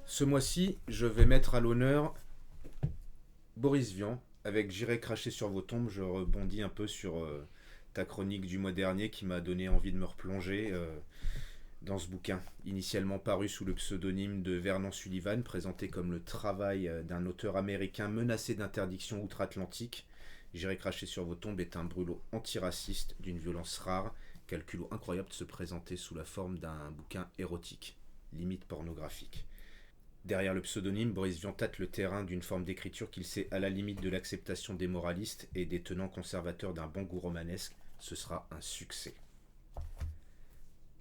Ce mois-ci, je vais mettre à l'honneur Boris Vian avec J'irai cracher sur vos tombes. Je rebondis un peu sur ta chronique du mois dernier qui m'a donné envie de me replonger dans ce bouquin, initialement paru sous le pseudonyme de Vernon Sullivan, présenté comme le travail d'un auteur américain menacé d'interdiction outre-Atlantique. J'irai cracher sur vos tombes est un brûlot antiraciste d'une violence rare, calculo incroyable de se présenter sous la forme d'un bouquin érotique, limite pornographique. Derrière le pseudonyme, Boris Vian tâte le terrain d'une forme d'écriture qu'il sait à la limite de l'acceptation des moralistes et des tenants conservateurs d'un bon goût romanesque. Ce sera un succès.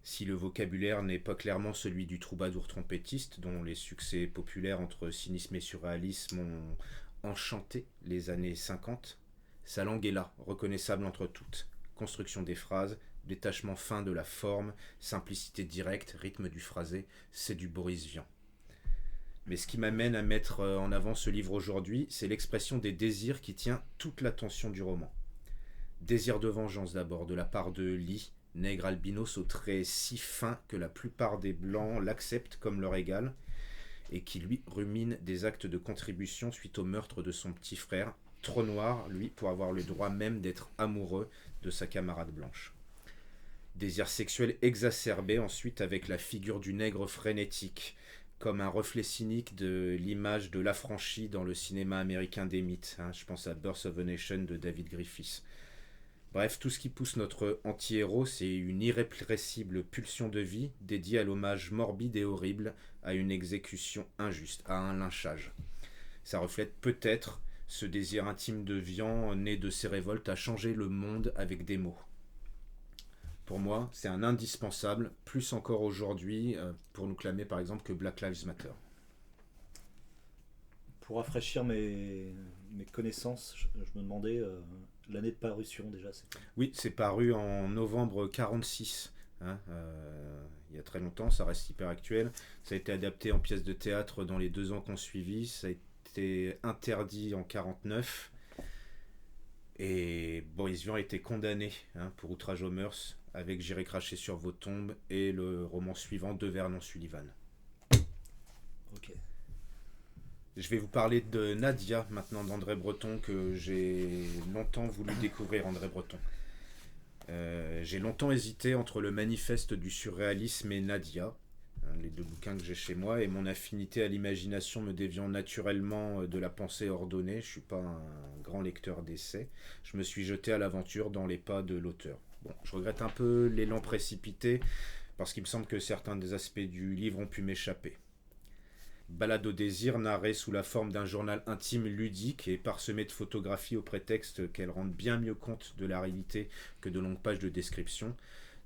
Si le vocabulaire n'est pas clairement celui du troubadour trompettiste, dont les succès populaires entre cynisme et surréalisme ont enchanté les années 50, sa langue est là, reconnaissable entre toutes. Construction des phrases, détachement fin de la forme, simplicité directe, rythme du phrasé, c'est du Boris Vian. Mais ce qui m'amène à mettre en avant ce livre aujourd'hui, c'est l'expression des désirs qui tient toute l'attention du roman. Désir de vengeance d'abord, de la part de Lee, nègre albinos aux traits si fins que la plupart des blancs l'acceptent comme leur égal, et qui lui rumine des actes de contribution suite au meurtre de son petit frère, trop noir, lui, pour avoir le droit même d'être amoureux de sa camarade blanche. Désir sexuel exacerbé ensuite avec la figure du nègre frénétique, comme un reflet cynique de l'image de l'affranchi dans le cinéma américain des mythes. Je pense à Birth of a Nation de David Griffiths. Bref, tout ce qui pousse notre anti-héros, c'est une irrépressible pulsion de vie dédiée à l'hommage morbide et horrible à une exécution injuste, à un lynchage. Ça reflète peut-être ce désir intime de Vian, né de ses révoltes, à changer le monde avec des mots. Pour moi, c'est un indispensable, plus encore aujourd'hui, pour nous clamer par exemple que Black Lives Matter. Pour rafraîchir mes connaissances, je me demandais l'année de parution déjà. C'était. Oui, c'est paru en novembre 46. Il y a très longtemps, ça reste hyper actuel. Ça a été adapté en pièce de théâtre dans les 2 ans qu'on suivi. Ça a été interdit en 49. Et Boris Vian a été condamné pour outrage aux mœurs avec J'irai cracher sur vos tombes et le roman suivant de Vernon Sullivan. Ok. Je vais vous parler de Nadia maintenant d'André Breton que j'ai longtemps voulu découvrir André Breton. J'ai longtemps hésité entre le manifeste du surréalisme et Nadia, les 2 bouquins que j'ai chez moi, et mon affinité à l'imagination me déviant naturellement de la pensée ordonnée. Je ne suis pas un grand lecteur d'essais. Je me suis jeté à l'aventure dans les pas de l'auteur. Bon, je regrette un peu l'élan précipité parce qu'il me semble que certains des aspects du livre ont pu m'échapper. Balade au désir, narrée sous la forme d'un journal intime ludique et parsemé de photographies au prétexte qu'elles rendent bien mieux compte de la réalité que de longues pages de description,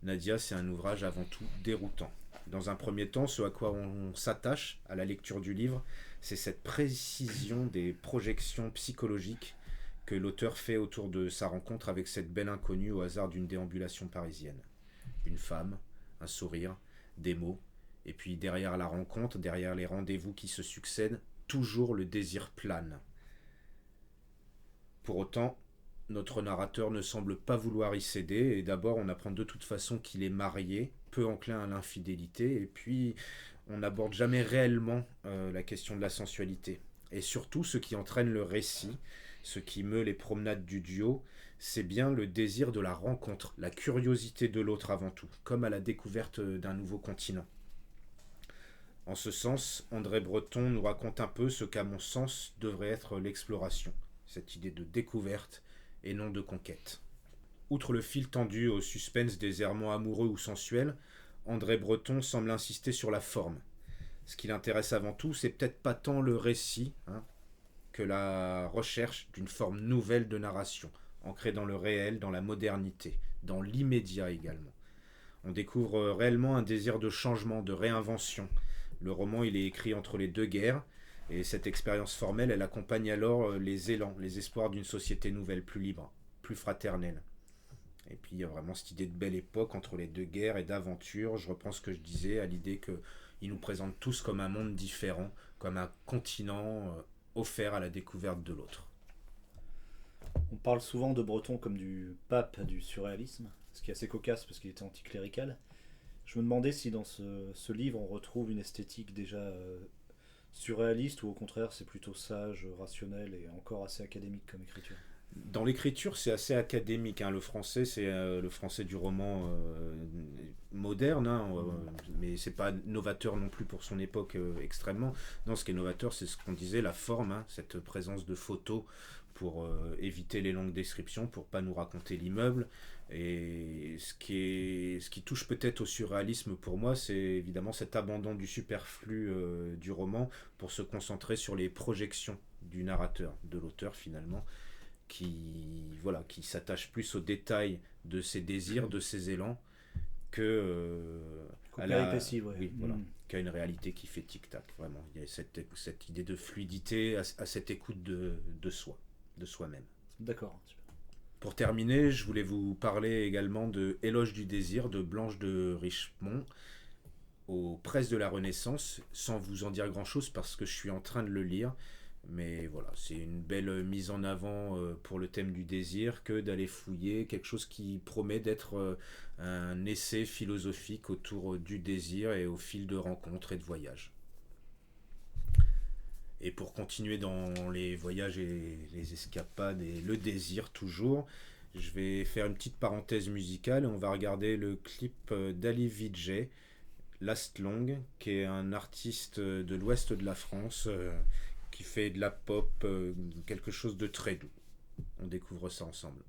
Nadia, c'est un ouvrage avant tout déroutant. Dans un premier temps, ce à quoi on s'attache à la lecture du livre, c'est cette précision des projections psychologiques que l'auteur fait autour de sa rencontre avec cette belle inconnue au hasard d'une déambulation parisienne. Une femme, un sourire, des mots, et puis derrière la rencontre, derrière les rendez-vous qui se succèdent, toujours le désir plane. Pour autant, notre narrateur ne semble pas vouloir y céder, et d'abord on apprend de toute façon qu'il est marié, peu enclin à l'infidélité, et puis on n'aborde jamais réellement la question de la sensualité. Et surtout, ce qui entraîne le récit, ce qui meut les promenades du duo, c'est bien le désir de la rencontre, la curiosité de l'autre avant tout, comme à la découverte d'un nouveau continent. En ce sens, André Breton nous raconte un peu ce qu'à mon sens devrait être l'exploration, cette idée de découverte et non de conquête. Outre le fil tendu au suspense des errements amoureux ou sensuels, André Breton semble insister sur la forme. Ce qui l'intéresse avant tout, c'est peut-être pas tant le récit que la recherche d'une forme nouvelle de narration, ancrée dans le réel, dans la modernité, dans l'immédiat également. On découvre réellement un désir de changement, de réinvention. Le roman, il est écrit entre les 2 guerres, et cette expérience formelle, elle accompagne alors les élans, les espoirs d'une société nouvelle, plus libre, plus fraternelle. Et puis il y a vraiment cette idée de belle époque entre les 2 guerres et d'aventure. Je reprends ce que je disais à l'idée qu'ils nous présentent tous comme un monde différent, comme un continent offert à la découverte de l'autre. On parle souvent de Breton comme du pape du surréalisme, ce qui est assez cocasse parce qu'il était anticlérical. Je me demandais si dans ce livre on retrouve une esthétique déjà surréaliste ou au contraire c'est plutôt sage, rationnel et encore assez académique comme écriture. Dans l'écriture, c'est assez académique, hein. Le français, c'est le français du roman moderne, hein, mais c'est pas novateur non plus pour son époque extrêmement. Non, ce qui est novateur, c'est ce qu'on disait, la forme, hein, cette présence de photos pour éviter les longues descriptions, pour pas nous raconter l'immeuble. Et ce qui touche peut-être au surréalisme pour moi, c'est évidemment cet abandon du superflu du roman pour se concentrer sur les projections du narrateur, de l'auteur finalement qui s'attache plus aux détails de ses désirs, de ses élans, que à la, Péripétie, ouais. oui, voilà, qu'à une réalité qui fait tic-tac, vraiment. Il y a cette idée de fluidité, à cette écoute de soi, de soi-même. D'accord. Pour terminer, je voulais vous parler également de Éloge du désir de Blanche de Richemont aux presses de la Renaissance, sans vous en dire grand-chose parce que je suis en train de le lire. Mais voilà, c'est une belle mise en avant pour le thème du désir que d'aller fouiller quelque chose qui promet d'être un essai philosophique autour du désir et au fil de rencontres et de voyages. Et pour continuer dans les voyages et les escapades et le désir toujours, je vais faire une petite parenthèse musicale et on va regarder le clip d'Ali Vijay, Last Long, qui est un artiste de l'ouest de la France qui fait de la pop, quelque chose de très doux. On découvre ça ensemble.